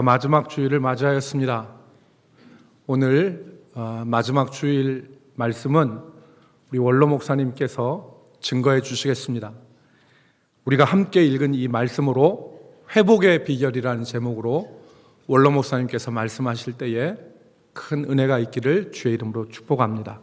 마지막 주일을 맞이하였습니다. 오늘 마지막 주일 말씀은 우리 원로 목사님께서 증거해 주시겠습니다. 우리가 함께 읽은 이 말씀으로 회복의 비결이라는 제목으로 원로 목사님께서 말씀하실 때에 큰 은혜가 있기를 주의 이름으로 축복합니다.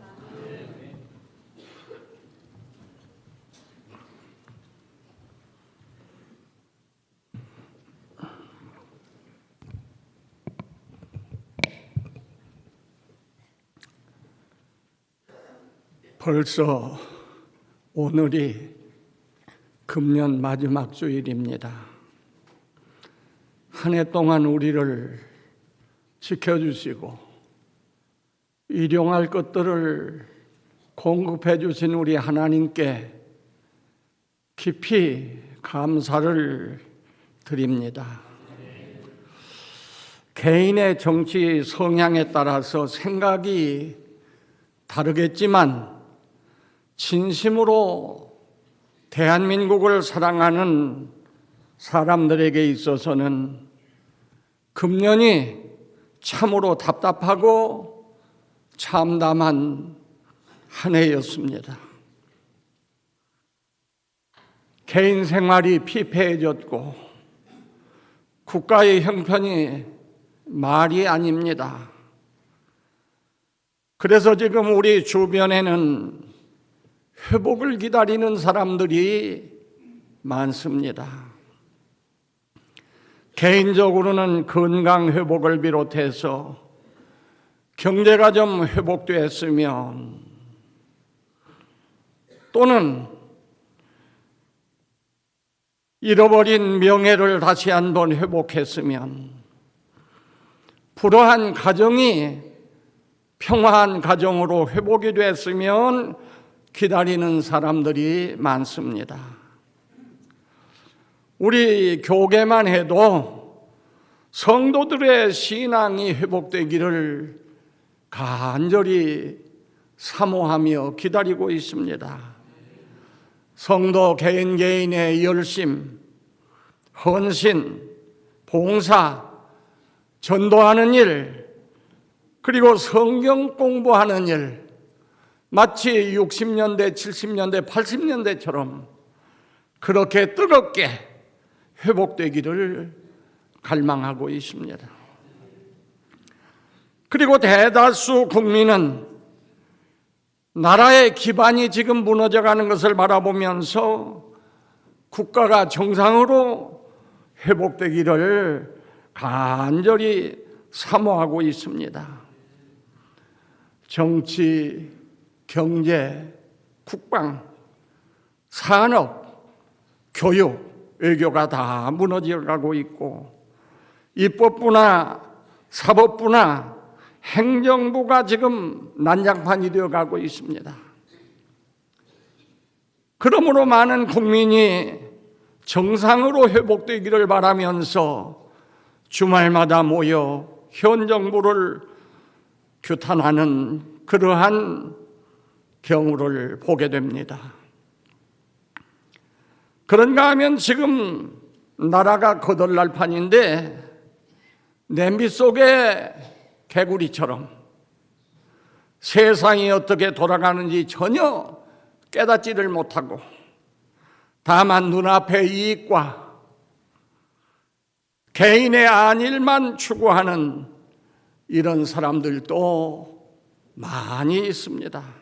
벌써 오늘이 금년 마지막 주일입니다. 한 해 동안 우리를 지켜주시고 일용할 것들을 공급해 주신 우리 하나님께 깊이 감사를 드립니다. 개인의 정치 성향에 따라서 생각이 다르겠지만 진심으로 대한민국을 사랑하는 사람들에게 있어서는 금년이 참으로 답답하고 참담한 한 해였습니다. 개인 생활이 피폐해졌고 국가의 형편이 말이 아닙니다. 그래서 지금 우리 주변에는 회복을 기다리는 사람들이 많습니다. 개인적으로는 건강 회복을 비롯해서 경제가 좀 회복되었으면, 또는 잃어버린 명예를 다시 한번 회복했으면, 불화한 가정이 평화한 가정으로 회복이 됐으면 기다리는 사람들이 많습니다. 우리 교계만 해도 성도들의 신앙이 회복되기를 간절히 사모하며 기다리고 있습니다. 성도 개인의 열심, 헌신, 봉사, 전도하는 일, 그리고 성경 공부하는 일, 마치 60년대, 70년대, 80년대처럼 그렇게 뜨겁게 회복되기를 갈망하고 있습니다. 그리고 대다수 국민은 나라의 기반이 지금 무너져가는 것을 바라보면서 국가가 정상으로 회복되기를 간절히 사모하고 있습니다. 정치, 경제, 국방, 산업, 교육, 외교가 다 무너져가고 있고, 입법부나 사법부나 행정부가 지금 난장판이 되어가고 있습니다. 그러므로 많은 국민이 정상으로 회복되기를 바라면서 주말마다 모여 현 정부를 규탄하는 그러한 경우를 보게 됩니다. 그런가 하면 지금 나라가 거덜날 판인데 냄비 속의 개구리처럼 세상이 어떻게 돌아가는지 전혀 깨닫지를 못하고 다만 눈앞의 이익과 개인의 안일만 추구하는 이런 사람들도 많이 있습니다.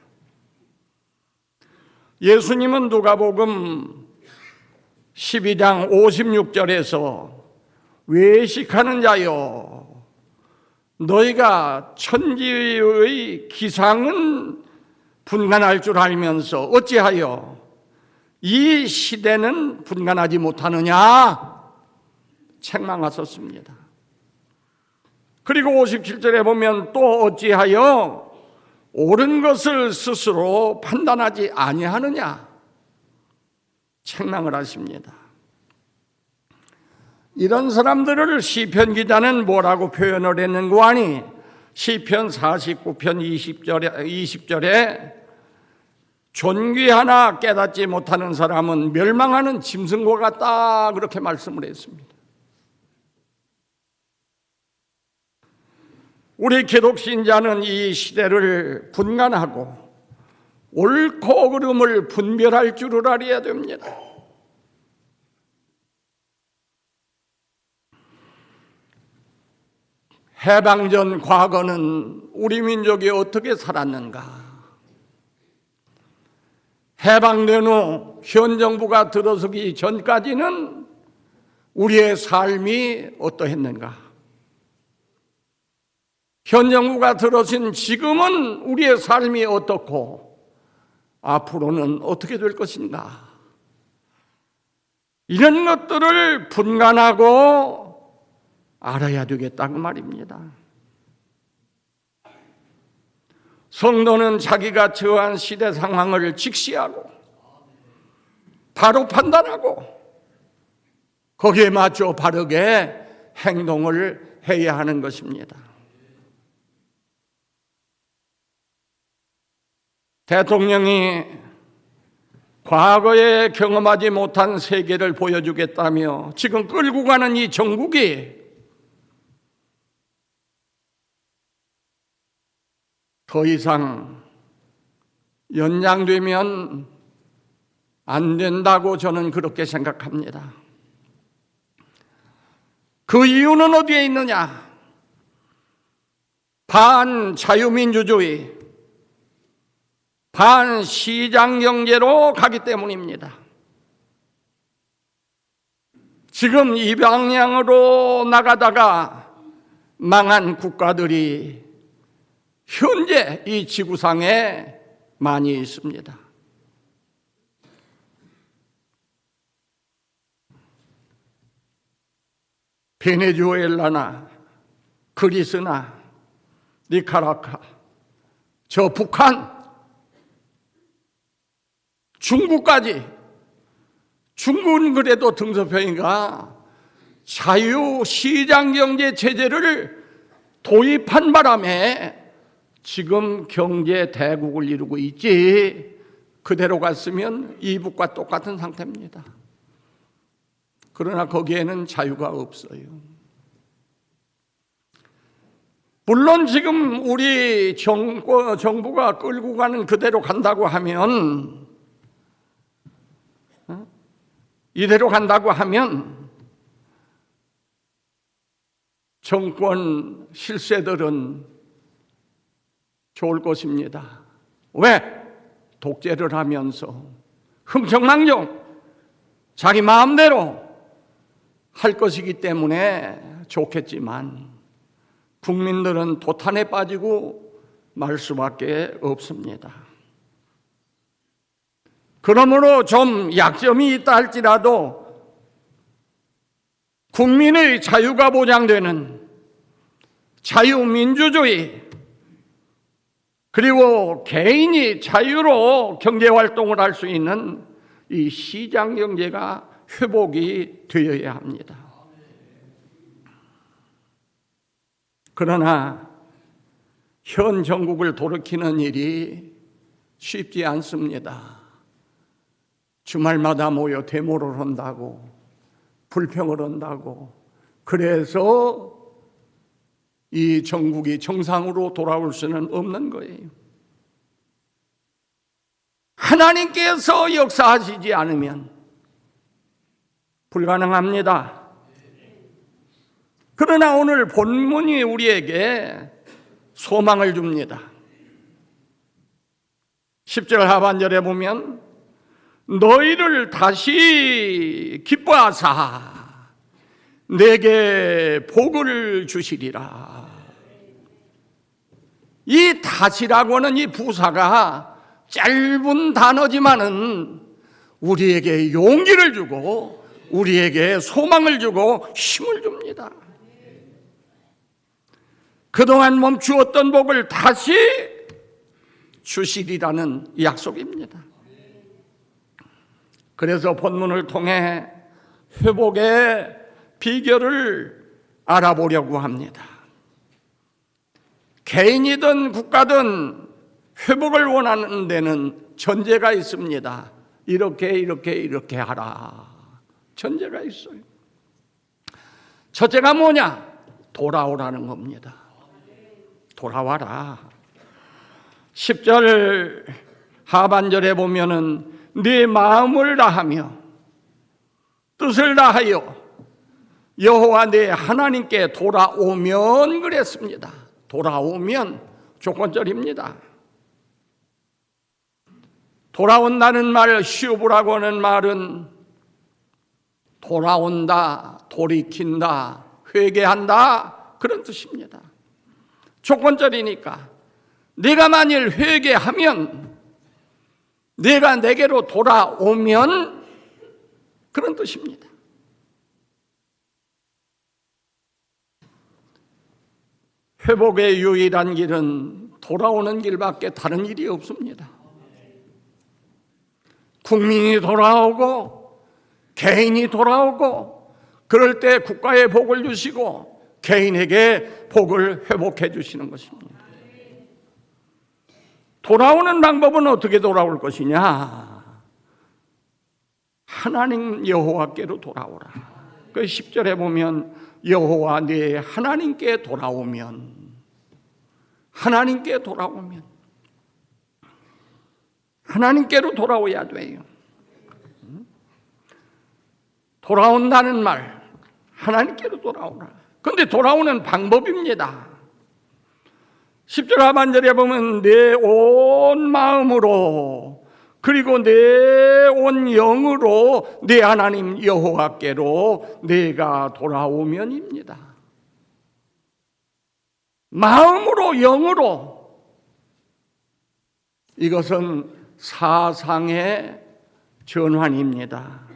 예수님은 누가복음 12장 56절에서 외식하는 자여, 너희가 천지의 기상은 분간할 줄 알면서 어찌하여 이 시대는 분간하지 못하느냐 책망하셨습니다. 그리고 57절에 보면 또 어찌하여 옳은 것을 스스로 판단하지 아니하느냐 책망을 하십니다. 이런 사람들을 시편 기자는 뭐라고 표현을 했는고 하니, 시편 49편 20절에 존귀 하나 깨닫지 못하는 사람은 멸망하는 짐승과 같다, 그렇게 말씀을 했습니다. 우리 기독신자는 이 시대를 분간하고 옳고 그름을 분별할 줄을 알아야 됩니다. 해방전 과거는 우리 민족이 어떻게 살았는가? 해방된 후 현 정부가 들어서기 전까지는 우리의 삶이 어떠했는가? 현 정부가 들어선 지금은 우리의 삶이 어떻고 앞으로는 어떻게 될 것인가? 이런 것들을 분간하고 알아야 되겠다 그 말입니다. 성도는 자기가 처한 시대 상황을 직시하고 바로 판단하고 거기에 맞춰 바르게 행동을 해야 하는 것입니다. 대통령이 과거에 경험하지 못한 세계를 보여주겠다며 지금 끌고 가는 이 정국이 더 이상 연장되면 안 된다고 저는 그렇게 생각합니다. 그 이유는 어디에 있느냐? 반자유민주주의, 반시장경제로 가기 때문입니다. 지금 이 방향으로 나가다가 망한 국가들이 현재 이 지구상에 많이 있습니다. 베네수엘라나 그리스나 니카라과, 저 북한, 중국까지, 중국은 그래도 등소평이가 자유시장경제 체제를 도입한 바람에 지금 경제 대국을 이루고 있지, 그대로 갔으면 이북과 똑같은 상태입니다. 그러나 거기에는 자유가 없어요. 물론 지금 우리 정부가 끌고 가는 그대로 간다고 하면, 이대로 간다고 하면 정권 실세들은 좋을 것입니다. 왜? 독재를 하면서 흥청망청 자기 마음대로 할 것이기 때문에 좋겠지만 국민들은 도탄에 빠지고 말 수밖에 없습니다. 그러므로 좀 약점이 있다 할지라도 국민의 자유가 보장되는 자유민주주의, 그리고 개인이 자유로 경제활동을 할 수 있는 이 시장경제가 회복이 되어야 합니다. 그러나 현 정국을 돌이키는 일이 쉽지 않습니다. 주말마다 모여 데모를 한다고, 불평을 한다고, 그래서 이 정국이 정상으로 돌아올 수는 없는 거예요. 하나님께서 역사하시지 않으면 불가능합니다. 그러나 오늘 본문이 우리에게 소망을 줍니다. 10절 하반절에 보면 너희를 다시 기뻐하사 내게 복을 주시리라. 이 다시라고 하는 이 부사가 짧은 단어지만은 우리에게 용기를 주고 우리에게 소망을 주고 힘을 줍니다. 그동안 멈추었던 복을 다시 주시리라는 약속입니다. 그래서 본문을 통해 회복의 비결을 알아보려고 합니다. 개인이든 국가든 회복을 원하는 데는 전제가 있습니다. 이렇게 하라. 전제가 있어요. 첫째가 뭐냐? 돌아오라는 겁니다. 돌아와라. 10절 하반절에 보면은 네 마음을 다하며 뜻을 다하여 여호와 네 하나님께 돌아오면 그랬습니다. 돌아오면 조건절입니다. 돌아온다는 말, 슈브라고 하는 말은 돌아온다, 돌이킨다, 회개한다 그런 뜻입니다. 조건절이니까 네가 만일 회개하면, 네가 내게로 돌아오면 그런 뜻입니다. 회복의 유일한 길은 돌아오는 길밖에 다른 일이 없습니다. 국민이 돌아오고 개인이 돌아오고 그럴 때 국가에 복을 주시고 개인에게 복을 회복해 주시는 것입니다. 돌아오는 방법은 어떻게 돌아올 것이냐? 하나님 여호와께로 돌아오라. 그 10절에 보면 여호와 네 하나님께 돌아오면, 하나님께 돌아오면, 하나님께로 돌아오야 돼요. 돌아온다는 말, 하나님께로 돌아오라. 그런데 돌아오는 방법입니다. 10절 하반절에 보면 내 온 마음으로 그리고 내 온 영으로 내 하나님 여호와께로 내가 돌아오면입니다. 마음으로, 영으로. 이것은 사상의 전환입니다.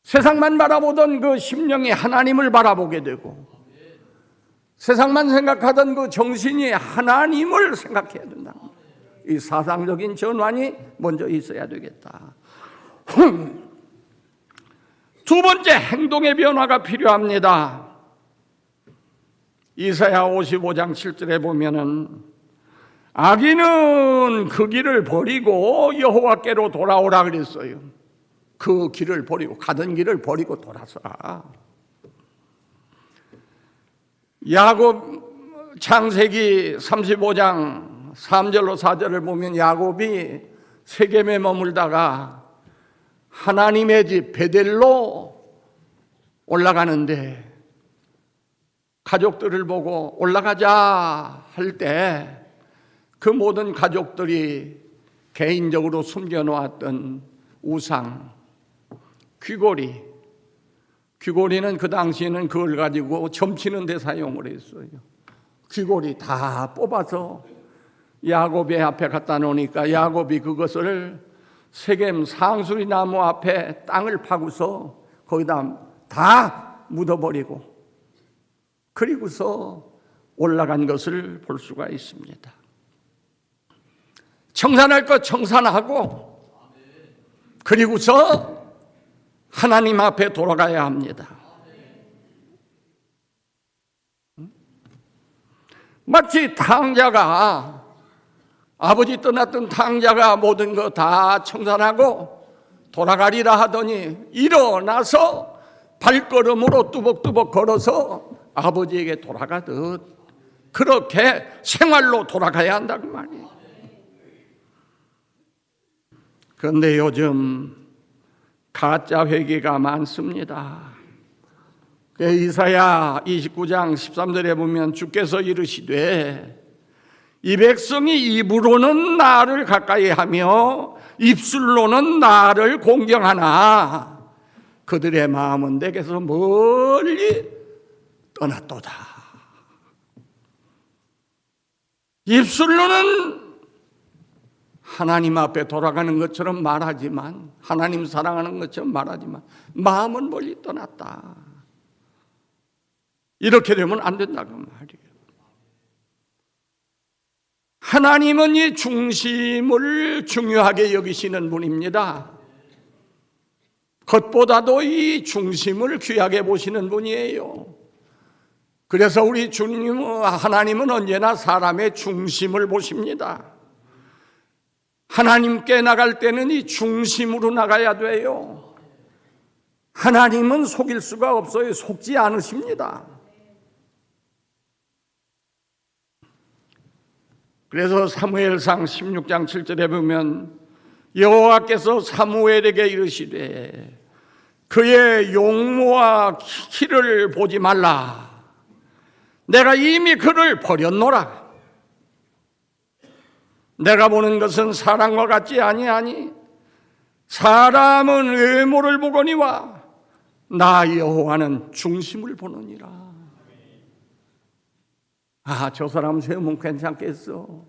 세상만 바라보던 그 심령이 하나님을 바라보게 되고, 세상만 생각하던 그 정신이 하나님을 생각해야 된다. 이 사상적인 전환이 먼저 있어야 되겠다. 두 번째, 행동의 변화가 필요합니다. 이사야 55장 7절에 보면은 악인은 그 길을 버리고 여호와께로 돌아오라 그랬어요. 그 길을 버리고, 가던 길을 버리고 돌아서라. 야곱 창세기 35장 3절로 4절을 보면 야곱이 세겜에 머물다가 하나님의 집 베델로 올라가는데 가족들을 보고 올라가자 할 때 그 모든 가족들이 개인적으로 숨겨놓았던 우상, 귀고리는 그 당시에는 그걸 가지고 점치는 데 사용을 했어요. 귀고리 다 뽑아서 야곱의 앞에 갖다 놓으니까 야곱이 그것을 세겜 상수리 나무 앞에 땅을 파고서 거기다 다 묻어버리고 그리고서 올라간 것을 볼 수가 있습니다. 청산할 것 청산하고 그리고서 하나님 앞에 돌아가야 합니다. 마치 탕자가, 아버지 떠났던 탕자가 모든 거 다 청산하고 돌아가리라 하더니 일어나서 발걸음으로 뚜벅뚜벅 걸어서 아버지에게 돌아가듯 그렇게 생활로 돌아가야 한다 그 말이에요. 그런데 요즘 가짜 회개가 많습니다. 이사야 29장 13절에 보면 주께서 이르시되 이 백성이 입으로는 나를 가까이 하며 입술로는 나를 공경하나 그들의 마음은 내게서 멀리 떠났도다. 입술로는 하나님 앞에 돌아가는 것처럼 말하지만, 하나님 사랑하는 것처럼 말하지만 마음은 멀리 떠났다. 이렇게 되면 안 된다고 말이에요. 하나님은 이 중심을 중요하게 여기시는 분입니다. 겉보다도 이 중심을 귀하게 보시는 분이에요. 그래서 우리 주님, 하나님은 언제나 사람의 중심을 보십니다. 하나님께 나갈 때는 이 중심으로 나가야 돼요. 하나님은 속일 수가 없어요. 속지 않으십니다. 그래서 사무엘상 16장 7절에 보면 여호와께서 사무엘에게 이르시되 그의 용모와 키를 보지 말라. 내가 이미 그를 버렸노라. 내가 보는 것은 사람과 같지 아니하니 사람은 외모를 보거니와 나 여호와는 중심을 보느니라. 아, 저 사람 세우면 괜찮겠어.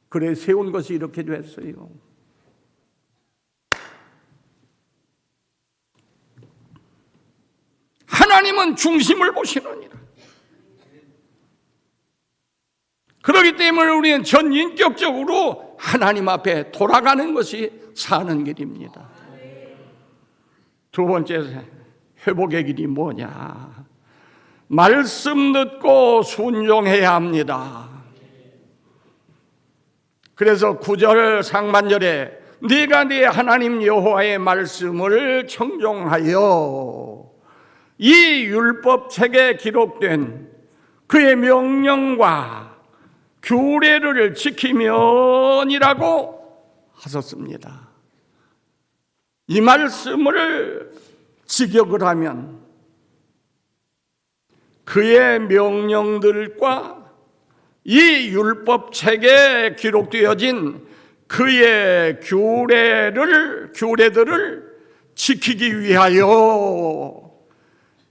그래, 세운 것이 이렇게 됐어요. 하나님은 중심을 보시느니라. 그렇기 때문에 우리는 전인격적으로 하나님 앞에 돌아가는 것이 사는 길입니다. 두 번째 회복의 길이 뭐냐? 말씀 듣고 순종해야 합니다. 그래서 9절 상반절에 네가 네 하나님 여호와의 말씀을 청종하여 이 율법책에 기록된 그의 명령과 규례를 지키면이라고 하셨습니다. 이 말씀을 직역을 하면 그의 명령들과 이 율법책에 기록되어진 그의 규례들을 지키기 위하여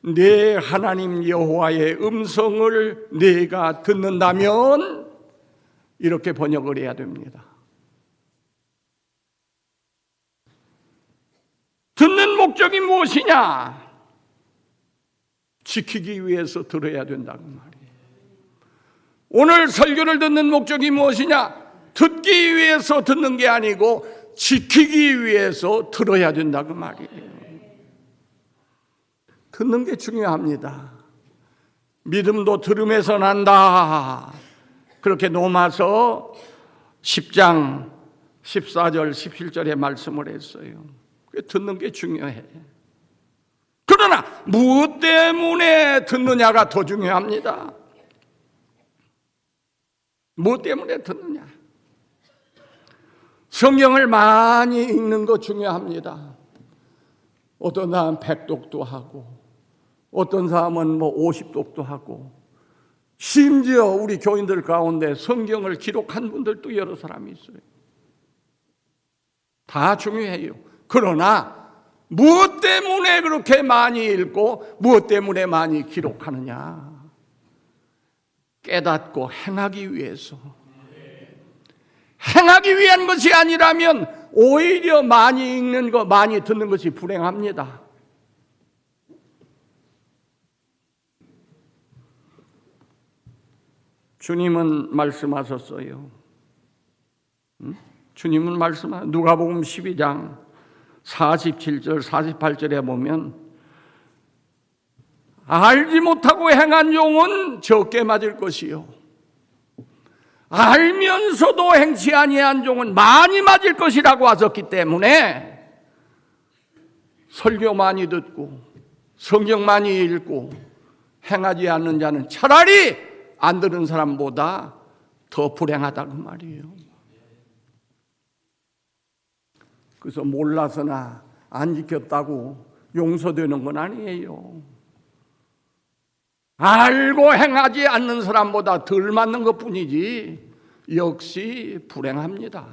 내 하나님 여호와의 음성을 네가 듣는다면 이렇게 번역을 해야 됩니다. 듣는 목적이 무엇이냐? 지키기 위해서 들어야 된다고 말이에요. 오늘 설교를 듣는 목적이 무엇이냐? 듣기 위해서 듣는 게 아니고 지키기 위해서 들어야 된다고 말이에요. 듣는 게 중요합니다. 믿음도 들음에서 난다. 그렇게 로마서 10장 14절 17절에 말씀을 했어요. 듣는 게 중요해. 그러나 무엇 때문에 듣느냐가 더 중요합니다. 무엇 때문에 듣느냐? 성경을 많이 읽는 거 중요합니다. 어떤 사람은 100독도 하고 어떤 사람은 50독도 하고 심지어 우리 교인들 가운데 성경을 기록한 분들도 여러 사람이 있어요. 다 중요해요. 그러나 무엇 때문에 그렇게 많이 읽고 무엇 때문에 많이 기록하느냐? 깨닫고 행하기 위해서. 행하기 위한 것이 아니라면 오히려 많이 읽는 것, 많이 듣는 것이 불행합니다. 주님은 말씀하셨어요. 주님은 말씀하셨어요. 누가복음 12장 47절 48절에 보면 알지 못하고 행한 용은 적게 맞을 것이요 알면서도 행치 아니한 종은 많이 맞을 것이라고 하셨기 때문에 설교 많이 듣고 성경 많이 읽고 행하지 않는 자는 차라리 안 들은 사람보다 더 불행하다고 말이에요. 그래서 몰라서나 안 지켰다고 용서되는 건 아니에요. 알고 행하지 않는 사람보다 덜 맞는 것뿐이지 역시 불행합니다.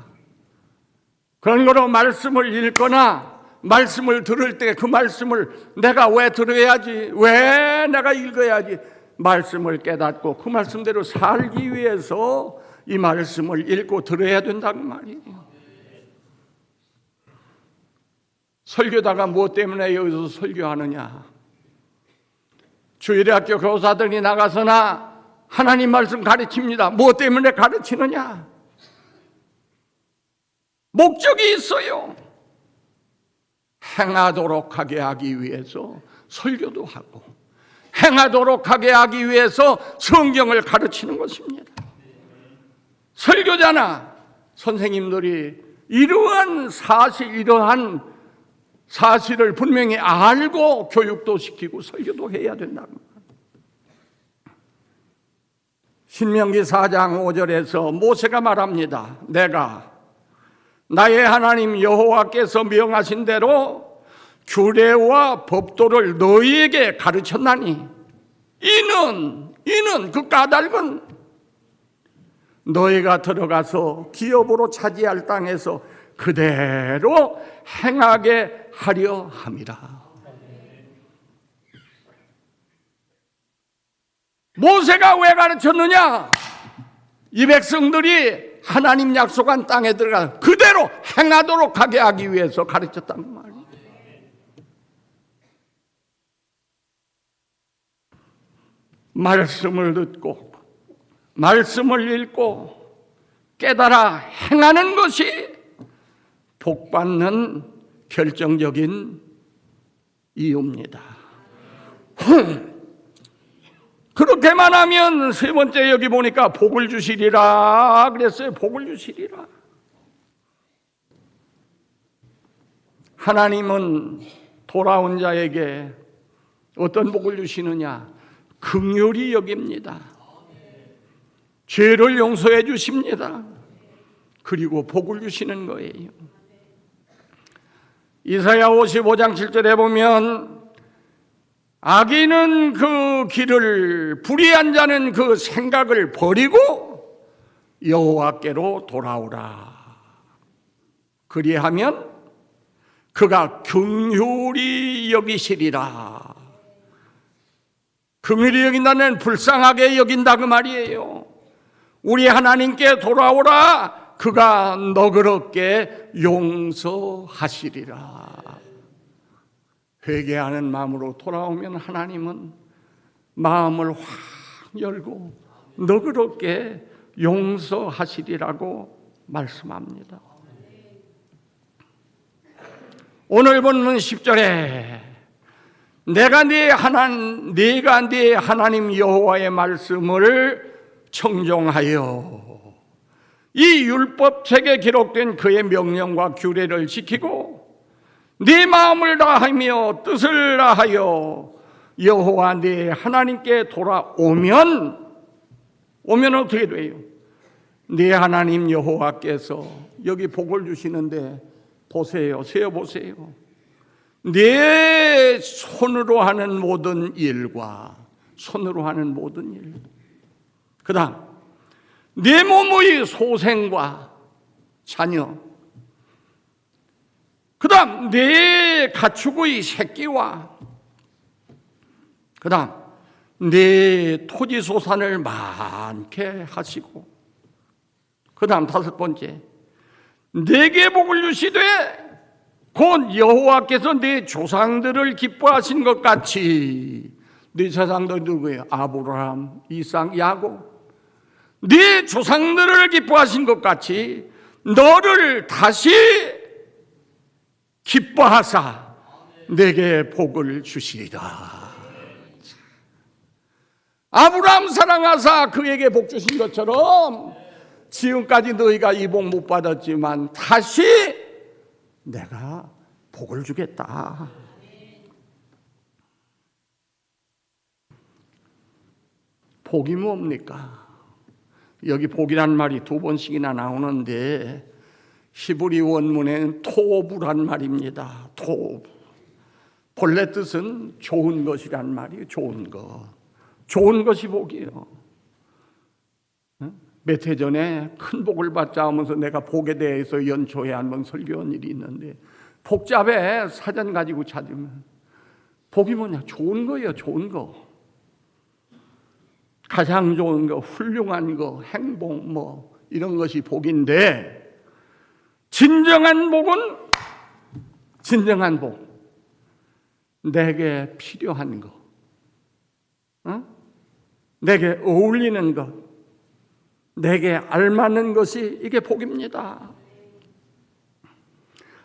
그런 거로 말씀을 읽거나 말씀을 들을 때 그 말씀을 내가 왜 들어야지, 왜 내가 읽어야지, 말씀을 깨닫고 그 말씀대로 살기 위해서 이 말씀을 읽고 들어야 된다는 말이에요. 설교다가 무엇 때문에 여기서 설교하느냐? 주일학교 교사들이 나가서나 하나님 말씀 가르칩니다. 무엇 때문에 가르치느냐? 목적이 있어요. 행하도록 하게 하기 위해서 설교도 하고 행하도록 하게 하기 위해서 성경을 가르치는 것입니다. 설교자나 선생님들이 이러한 사실을 분명히 알고 교육도 시키고 설교도 해야 된다는 거예요. 신명기 4장 5절에서 모세가 말합니다. 내가 나의 하나님 여호와께서 명하신 대로 규례와 법도를 너희에게 가르쳤나니 이는 그 까닭은 너희가 들어가서 기업으로 차지할 땅에서 그대로 행하게 하려 함이라. 모세가 왜 가르쳤느냐? 이 백성들이 하나님 약속한 땅에 들어가 그대로 행하도록 하게 하기 위해서 가르쳤단 말이에요. 말씀을 듣고 말씀을 읽고 깨달아 행하는 것이 복받는 결정적인 이유입니다. 그렇게만 하면 세 번째 여기 보니까 복을 주시리라 그랬어요. 복을 주시리라. 하나님은 돌아온 자에게 어떤 복을 주시느냐? 긍휼히 여깁니다. 죄를 용서해 주십니다. 그리고 복을 주시는 거예요. 이사야 55장 7절에 보면 악인은 그 길을 불의한 자는 그 생각을 버리고 여호와께로 돌아오라. 그리하면 그가 긍휼히 여기시리라. 긍휼히 여긴다는 불쌍하게 여긴다 그 말이에요. 우리 하나님께 돌아오라. 그가 너그럽게 용서하시리라. 회개하는 마음으로 돌아오면 하나님은 마음을 확 열고 너그럽게 용서하시리라고 말씀합니다. 오늘 본문 10절에 내가 네 하나님 여호와의 말씀을 청종하여 이 율법책에 기록된 그의 명령과 규례를 지키고 네 마음을 다하며 뜻을 다하여 여호와 네 하나님께 돌아오면 어떻게 돼요? 네 하나님 여호와께서 여기 복을 주시는데 보세요. 세어보세요. 네 손으로 하는 모든 일과 손으로 하는 모든 일, 그 다음 네 몸의 소생과 자녀, 그 다음 네 가축의 새끼와 그 다음 네 토지 소산을 많게 하시고 그 다음 다섯 번째 네게 복을 주시되 곧 여호와께서 네 조상들을 기뻐하신 것 같이 네 조상들 누구예요? 아브라함, 이삭, 야곱. 네 조상들을 기뻐하신 것 같이 너를 다시 기뻐하사 내게 복을 주시리라. 아브라함 사랑하사 그에게 복 주신 것처럼 지금까지 너희가 이 복 못 받았지만 다시 내가 복을 주겠다. 복이 뭡니까? 여기 복이란 말이 두 번씩이나 나오는데 히브리 원문에는 토부란 말입니다. 토부. 본래 뜻은 좋은 것이란 말이에요. 좋은 것. 좋은 것이 복이에요. 몇 해 전에 큰 복을 받자 하면서 내가 복에 대해서 연초에 한번 설교한 일이 있는데 복잡해. 사전 가지고 찾으면 복이 뭐냐? 좋은 거예요. 좋은 거. 가장 좋은 거, 훌륭한 거, 행복 뭐 이런 것이 복인데 진정한 복은 진정한 복. 내게 필요한 거. 내게 어울리는 것. 내게 알맞는 것이 이게 복입니다.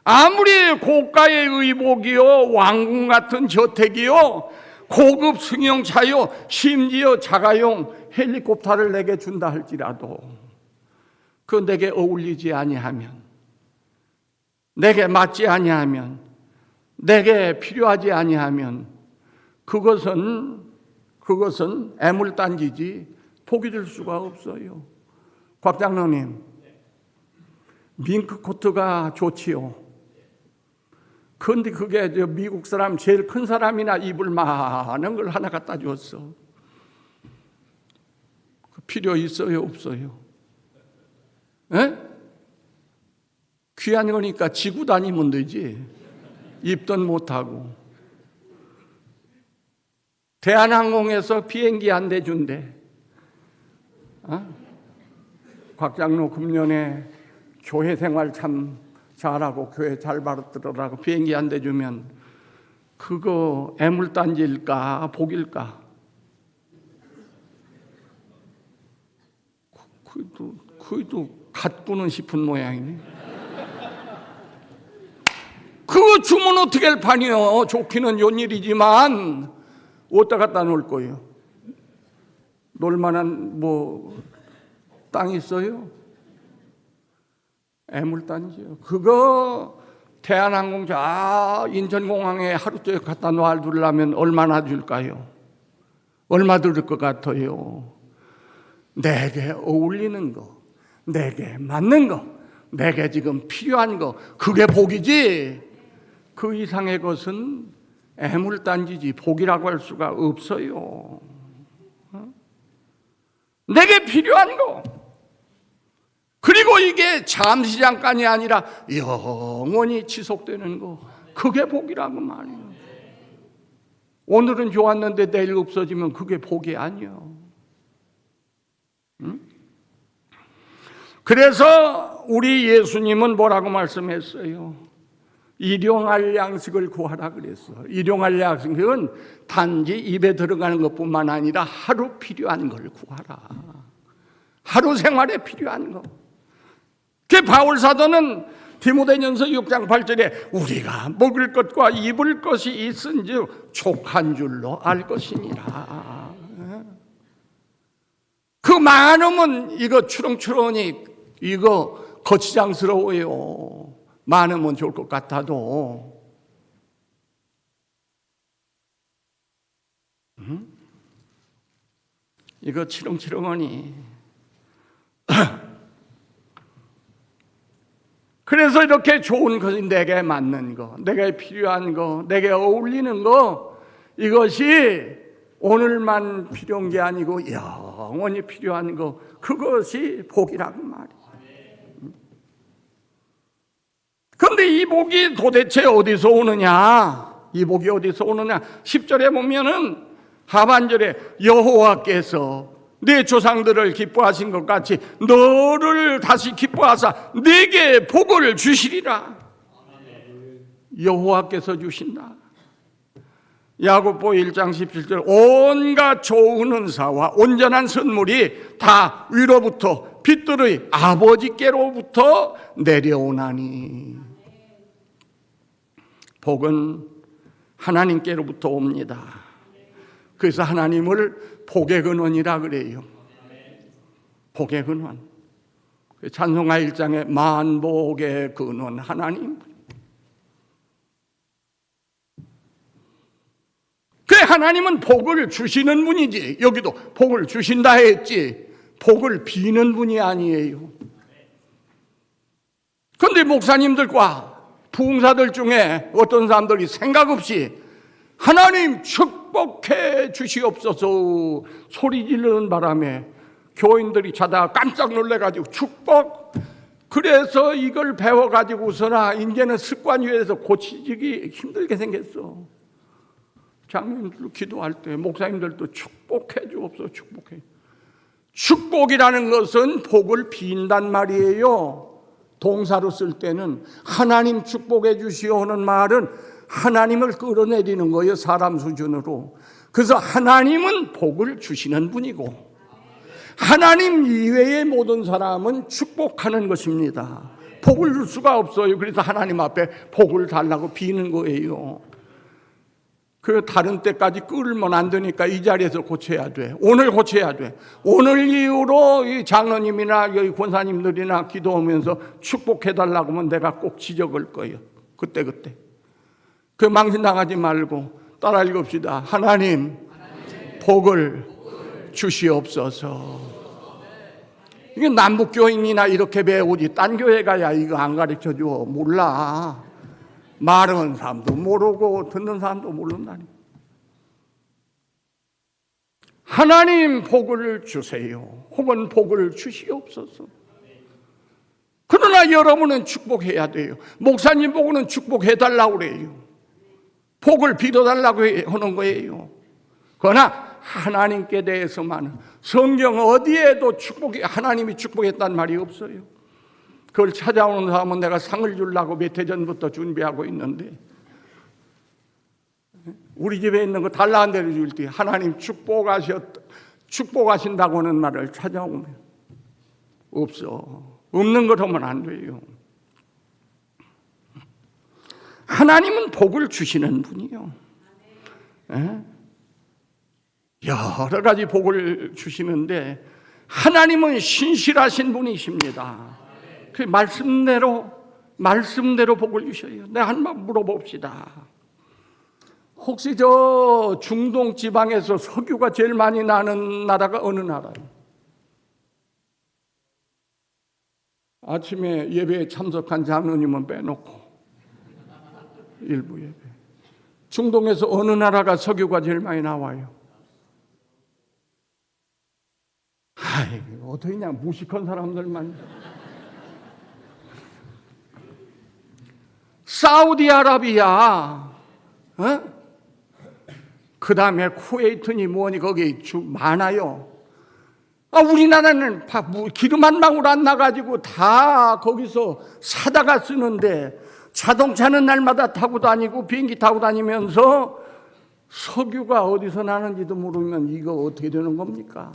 아무리 고가의 의복이요, 왕궁 같은 저택이요, 고급 승용차요, 심지어 자가용 헬리콥터를 내게 준다 할지라도 그 내게 어울리지 아니하면, 내게 맞지 아니하면, 내게 필요하지 아니하면 그것은 애물단지지 복이 될 수가 없어요. 곽 장로님, 밍크 코트가 좋지요. 그런데 그게 미국 사람 제일 큰 사람이나 입을 많은 걸 하나 갖다 줬어. 필요 있어요, 없어요? 에? 귀한 거니까 지고 다니면 되지. 입던 못하고. 대한항공에서 비행기 안 대준대. 곽 장로 금년에 교회 생활 참 잘하고 교회 잘 받들으라고 비행기 안 대주면 그거 애물단지일까 복일까? 그래도 갖고는 싶은 모양이네. 그거 주면 어떻게 할 판이요? 좋기는 요일이지만 어디다 갖다 놓을 거예요? 놀만한 땅 있어요? 애물단지요. 그거 대한항공 인천공항에 하루째 갖다 놔두려면 얼마나 줄까요? 얼마 들을 것 같아요? 내게 어울리는 거, 내게 맞는 거, 내게 지금 필요한 거, 그게 복이지. 그 이상의 것은 애물단지지 복이라고 할 수가 없어요. 내게 필요한 거, 그리고 이게 잠시 잠깐이 아니라 영원히 지속되는 거, 그게 복이라고 말이에요. 오늘은 좋았는데 내일 없어지면 그게 복이 아니에요. 그래서 우리 예수님은 뭐라고 말씀했어요? 일용할 양식을 구하라 그랬어. 일용할 양식은 단지 입에 들어가는 것뿐만 아니라 하루 필요한 걸 구하라. 하루 생활에 필요한 거. 그 바울 사도는 디모데전서 6장 8절에 우리가 먹을 것과 입을 것이 있은즉 족한 줄로 알 것이니라. 그 많으면 이거 추렁추렁이 이거 거치장스러워요. 많으면 좋을 것 같아도 이거 치렁치렁하니. 그래서 이렇게 좋은 것이 내게 맞는 거, 내게 필요한 거, 내게 어울리는 거, 이것이 오늘만 필요한 게 아니고 영원히 필요한 거, 그것이 복이라고 말이에요. 그런데 이 복이 도대체 어디서 오느냐? 이 복이 어디서 오느냐? 10절에 보면은 하반절에 여호와께서 내 조상들을 기뻐하신 것 같이 너를 다시 기뻐하사 내게 복을 주시리라. 여호와께서 주신다. 야고보 1장 17절 온갖 좋은 은사와 온전한 선물이 다 위로부터 빛들의 아버지께로부터 내려오나니. 복은 하나님께로부터 옵니다. 그래서 하나님을 복의 근원이라 그래요. 복의 근원. 찬송가 1장에 만복의 근원 하나님. 그 하나님은 복을 주시는 분이지. 여기도 복을 주신다 했지. 복을 비는 분이 아니에요. 그런데 목사님들과 부흥사들 중에 어떤 사람들이 생각 없이 하나님 축복해 주시옵소서 소리 지르는 바람에 교인들이 자다가 깜짝 놀래가지고 축복, 그래서 이걸 배워가지고서나 이제는 습관이 돼서 고치기 힘들게 생겼어. 장로님들도 기도할 때 목사님들도 축복해 주옵소서. 축복해. 축복이라는 것은 복을 빈단 말이에요. 동사로 쓸 때는 하나님 축복해 주시오는 말은 하나님을 끌어내리는 거예요. 사람 수준으로. 그래서 하나님은 복을 주시는 분이고 하나님 이외의 모든 사람은 축복하는 것입니다. 복을 줄 수가 없어요. 그래서 하나님 앞에 복을 달라고 비는 거예요. 그 다른 때까지 끌면 안 되니까 이 자리에서 고쳐야 돼. 오늘 고쳐야 돼. 오늘 이후로 이 장로님이나 여기 권사님들이나 기도하면서 축복해달라고 하면 내가 꼭 지적할 거예요. 그때. 그 망신당하지 말고 따라 읽읍시다. 하나님 복을 주시옵소서. 이게 남북교인이나 이렇게 배우지 딴 교회 가야 이거 안 가르쳐줘. 몰라. 말하는 사람도 모르고 듣는 사람도 모른다니. 하나님 복을 주세요. 혹은 복을 주시옵소서. 그러나 여러분은 축복해야 돼요. 목사님 보고는 축복해달라고 그래요. 복을 빌어달라고 하는 거예요. 그러나 하나님께 대해서만 성경 어디에도 하나님이 축복했다는 말이 없어요. 그걸 찾아오는 사람은 내가 상을 주려고 몇 해 전부터 준비하고 있는데, 우리 집에 있는 거 달라는 대로 줄 때 하나님 축복하신다고 하는 말을 찾아오면 없어. 없는 걸 하면 안 돼요. 하나님은 복을 주시는 분이요. 여러 가지 복을 주시는데 하나님은 신실하신 분이십니다. 그 말씀대로 복을 주셔요. 내가 한번 물어봅시다. 혹시 저 중동 지방에서 석유가 제일 많이 나는 나라가 어느 나라예요? 아침에 예배에 참석한 장로님은 빼놓고 일부 예배. 중동에서 어느 나라가 석유가 제일 많이 나와요? 아이, 어떻게 그냥 무식한 사람들만. 사우디아라비아, 그 다음에 쿠웨이트니 뭐니 거기 많아요. 우리나라는 기름 한 방울 안 나가지고 다 거기서 사다가 쓰는데, 자동차는 날마다 타고 다니고 비행기 타고 다니면서 석유가 어디서 나는지도 모르면 이거 어떻게 되는 겁니까?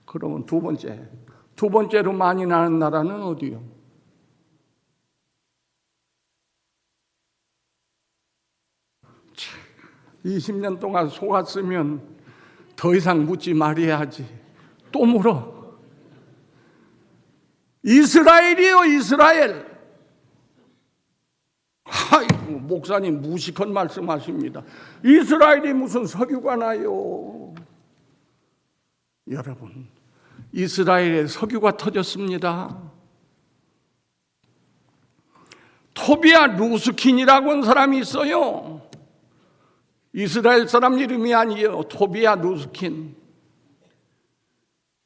그러면 두 번째로 많이 나는 나라는 어디요? 참, 20년 동안 속았으면 더 이상 묻지 말아야지. 또 물어. 이스라엘이요, 이스라엘. 아이고, 목사님 무식한 말씀하십니다. 이스라엘이 무슨 석유가 나요? 여러분, 이스라엘에 석유가 터졌습니다. 토비아 루스킨이라고 하는 사람이 있어요. 이스라엘 사람 이름이 아니에요. 토비아 루스킨.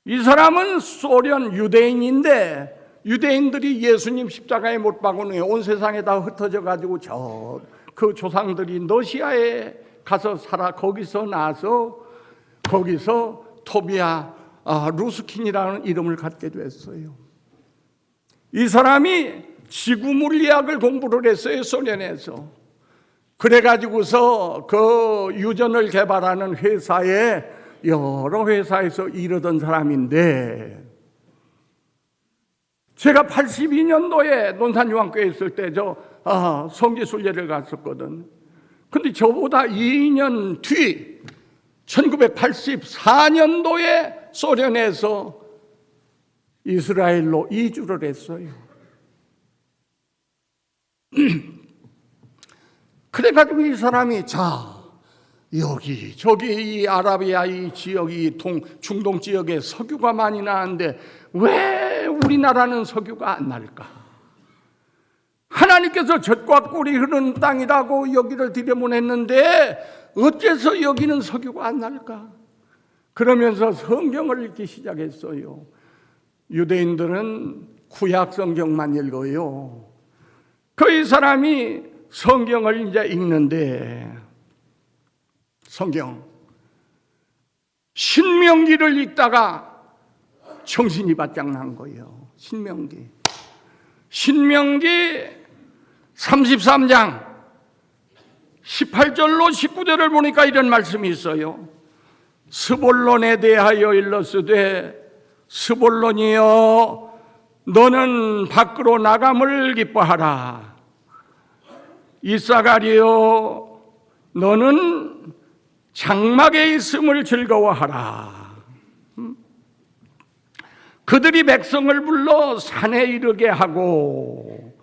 이 사람은 소련 유대인인데, 유대인들이 예수님 십자가에 못 박은 후에 온 세상에 다 흩어져 가지고 그 조상들이 러시아에 가서 거기서 나서 거기서 토비아 루스킨이라는 이름을 갖게 됐어요. 이 사람이 지구 물리학을 공부를 했어요, 소련에서. 그래가지고서 그 유전을 개발하는 회사에 여러 회사에서 일하던 사람인데, 제가 82년도에 논산유황교회 있을 때 성지순례를 갔었거든. 근데 저보다 2년 뒤 1984년도에 소련에서 이스라엘로 이주를 했어요. 그래가지고 이 사람이 저기 이 아라비아 이 지역, 중동 지역에 석유가 많이 나는데 왜 우리나라는 석유가 안 날까? 하나님께서 젖과 꿀이 흐르는 땅이라고 여기를 들여보냈는데 어째서 여기는 석유가 안 날까? 그러면서 성경을 읽기 시작했어요. 유대인들은 구약 성경만 읽어요. 이 사람이 성경을 이제 읽는데, 신명기를 읽다가 정신이 바짝 난 거예요. 신명기 33장 18절로 19절을 보니까 이런 말씀이 있어요. 스볼론에 대하여 일렀으되 스볼론이여 너는 밖으로 나감을 기뻐하라. 이사가리여 너는 장막에 있음을 즐거워하라. 그들이 백성을 불러 산에 이르게 하고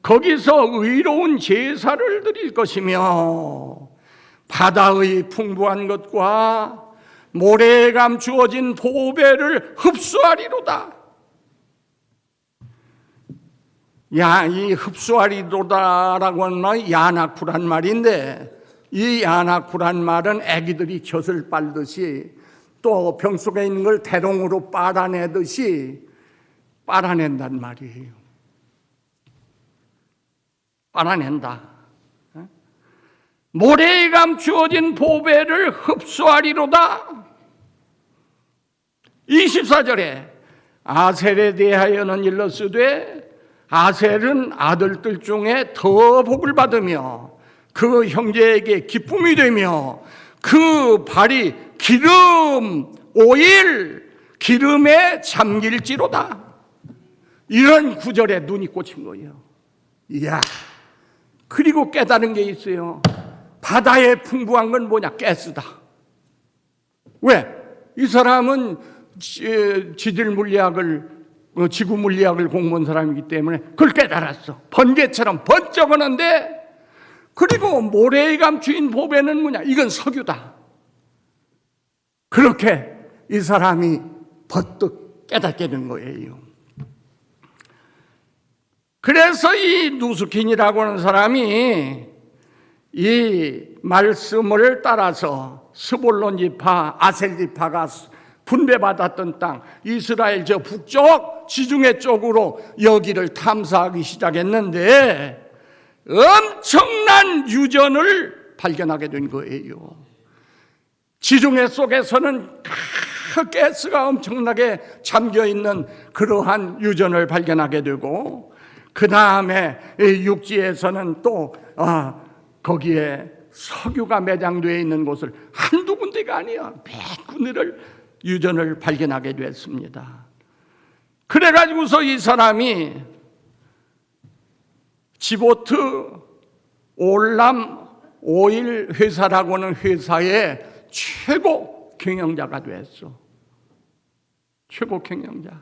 거기서 의로운 제사를 드릴 것이며 바다의 풍부한 것과 모래에 감추어진 보배를 흡수하리로다. 이 흡수하리로다라고 하는 말이 야나쿠란 말인데, 이 야나쿠란 말은 아기들이 젖을 빨듯이 또 병 속에 있는 걸 대롱으로 빨아내듯이 빨아낸단 말이에요. 빨아낸다. 모래에 감추어진 보배를 흡수하리로다. 24절에 아셀에 대하여는 일러스되 아셀은 아들들 중에 더 복을 받으며 그 형제에게 기쁨이 되며 그 발이 기름, 오일, 기름에 잠길지로다. 이런 구절에 눈이 꽂힌 거예요. 이야. 그리고 깨달은 게 있어요. 바다에 풍부한 건 뭐냐? 가스다. 왜? 이 사람은 지질 물리학을, 지구 물리학을 공부한 사람이기 때문에 그걸 깨달았어. 번개처럼 번쩍하는데, 그리고 모래에 감추인 보배는 뭐냐? 이건 석유다. 그렇게 이 사람이 버뜩 깨닫게 된 거예요. 그래서 이 누스킨이라고 하는 사람이 이 말씀을 따라서 스볼론 지파, 아셀 지파가 분배받았던 땅, 이스라엘 저 북쪽 지중해 쪽으로 여기를 탐사하기 시작했는데 엄청난 유전을 발견하게 된 거예요. 지중해 속에서는 가스가 엄청나게 잠겨있는 그러한 유전을 발견하게 되고, 그 다음에 육지에서는 또 거기에 석유가 매장되어 있는 곳을 한두 군데가 아니야, 몇 군데를 유전을 발견하게 됐습니다. 그래가지고서 이 사람이 지보트 올람 오일 회사라고 하는 회사의 최고 경영자가 됐어. 최고 경영자.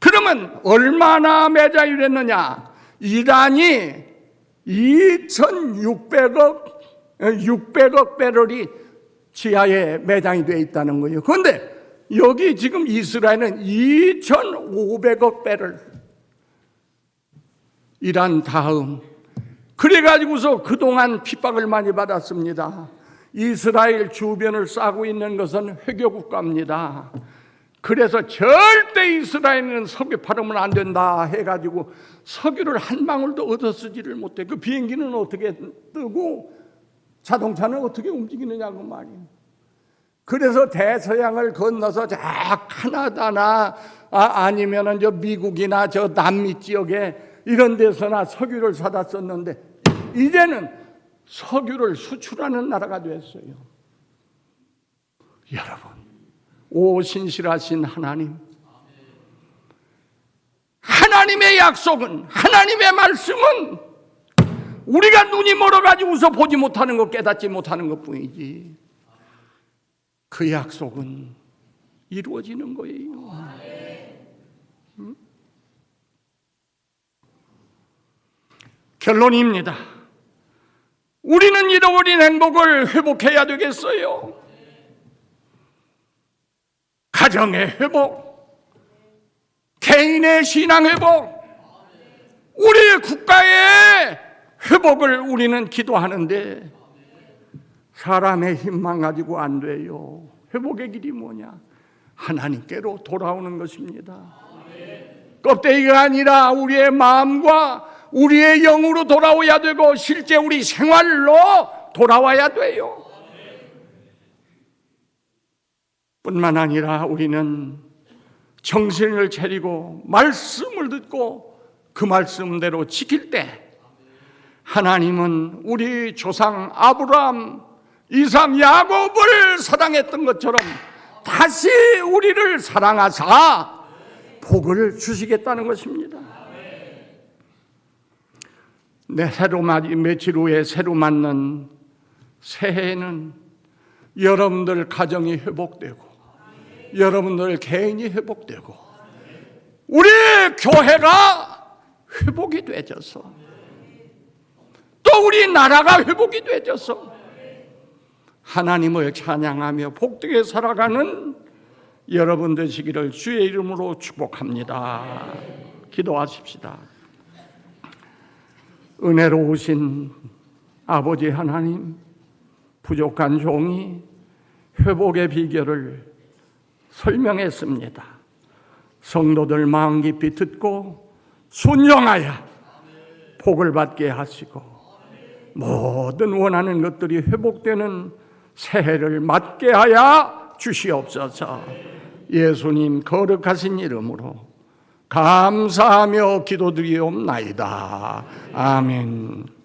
그러면 얼마나 매장이 됐느냐? 이란이 600억 배럴이 지하에 매장이 되어 있다는 거예요. 그런데 여기 지금 이스라엘은 2,500억 배럴. 이란 다음. 그래가지고서 그동안 핍박을 많이 받았습니다. 이스라엘 주변을 싸고 있는 것은 회교국가입니다. 그래서 절대 이스라엘은 석유 팔으면 안 된다 해가지고 석유를 한 방울도 얻어 쓰지를 못해. 그 비행기는 어떻게 뜨고 자동차는 어떻게 움직이느냐고 말이에요. 그래서 대서양을 건너서 저 카나다나 아니면은 저 미국이나 저 남미 지역에 이런 데서나 석유를 사다 썼는데 이제는 석유를 수출하는 나라가 됐어요. 여러분, 오 신실하신 하나님, 하나님의 약속은, 하나님의 말씀은 우리가 눈이 멀어가지고서 보지 못하는 것, 깨닫지 못하는 것 뿐이지 그 약속은 이루어지는 거예요. 결론입니다. 우리는 잃어버린 행복을 회복해야 되겠어요. 가정의 회복, 개인의 신앙 회복, 우리의 국가의 회복을 우리는 기도하는데 사람의 힘만 가지고 안 돼요. 회복의 길이 뭐냐? 하나님께로 돌아오는 것입니다. 껍데기가 아니라 우리의 마음과 우리의 영으로 돌아와야 되고 실제 우리 생활로 돌아와야 돼요. 뿐만 아니라 우리는 정신을 차리고 말씀을 듣고 그 말씀대로 지킬 때 하나님은 우리 조상 아브라함, 이삭, 야곱을 사랑했던 것처럼 다시 우리를 사랑하사 복을 주시겠다는 것입니다. 며칠 후에 새로 맞는 새해에는 여러분들 가정이 회복되고 여러분들 개인이 회복되고 우리 교회가 회복이 되어서 또 우리 나라가 회복이 되어서 하나님을 찬양하며 복되게 살아가는 여러분 되시기를 주의 이름으로 축복합니다. 기도하십시다. 은혜로우신 아버지 하나님, 부족한 종이 회복의 비결을 설명했습니다. 성도들 마음 깊이 듣고 순종하여 복을 받게 하시고 모든 원하는 것들이 회복되는 새해를 맞게 하여 주시옵소서. 예수님 거룩하신 이름으로 감사하며 기도드리옵나이다. 아멘.